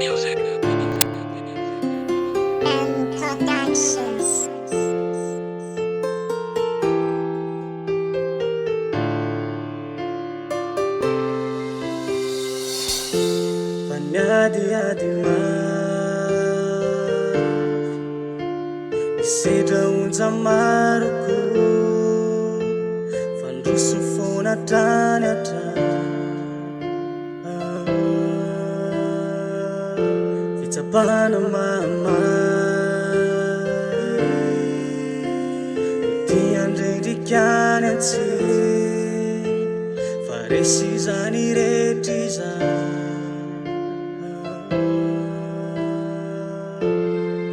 Music. and Productions. Panyadi-adi isedra onja maroko fandroso foana trany fitsapana mamay tiandrendrikany antsy fa resy zany rehetra izany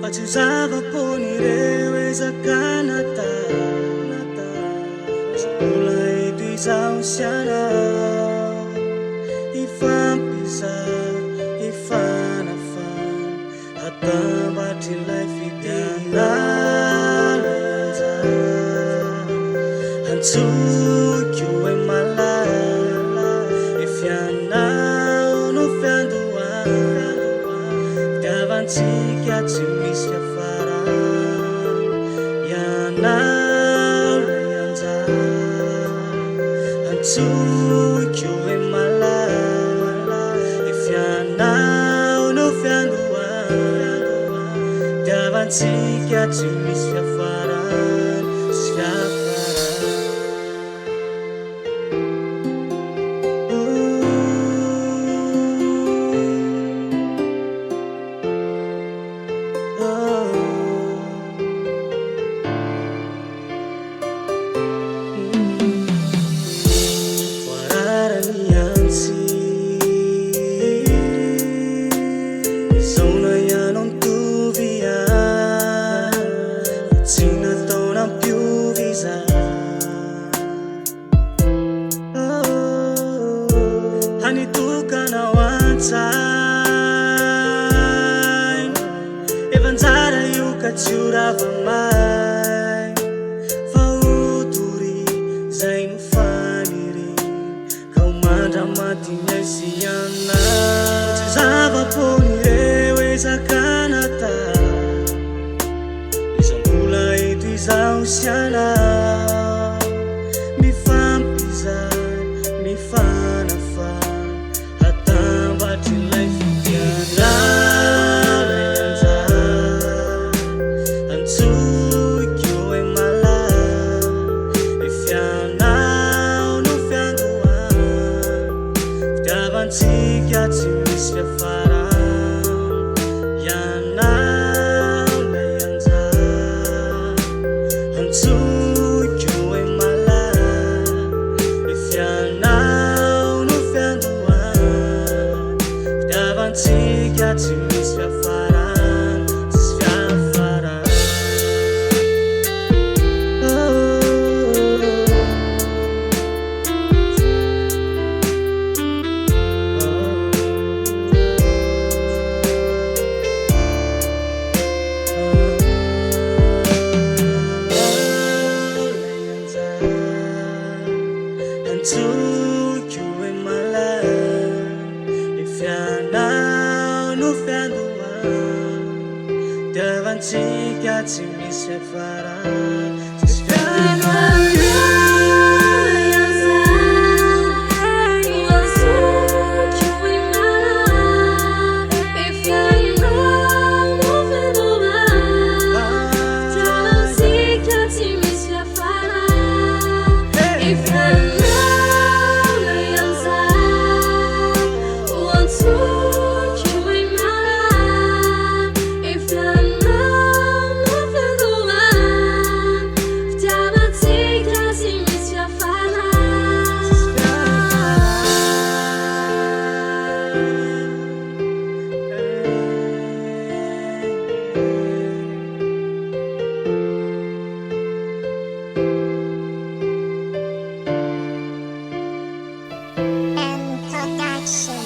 fa tsy zava-pony ireo ezakana mbola eto izao siana ifampizary ifanafana atambatry ilay fidianalo antsoky hoe malala ifianao no fiandohana fitiavantsika tsy misy fiafarana ianao lay anjara antsoky hoe malala ifianao no fiandohana fitiavantsika tsy misy fiafarana sy fiafarana. Hanitokana ho an-tsaina efa-njara io ka tsy ho rava-maina fa otory zay no faniry ka ho mandra-matinay sy ianao tsy zava-pony ireo ezakana izam-bola eto izao sy anao mifampizary mifanafana atambatry ilay fidianalo anjara antsoky hoe malala ifianao no fiandohana fitiavantsika tsy misy fiafarana ianao lay anjara antsoky hoe malala ifianao no fiandohana fitiavantsika tsy misy fiafarana tsisy fiafarana. Antsoky hoe malala ifianao no fiandohana fitiavantsika tsy misy fiafarana tsisy fiafarana. And Production.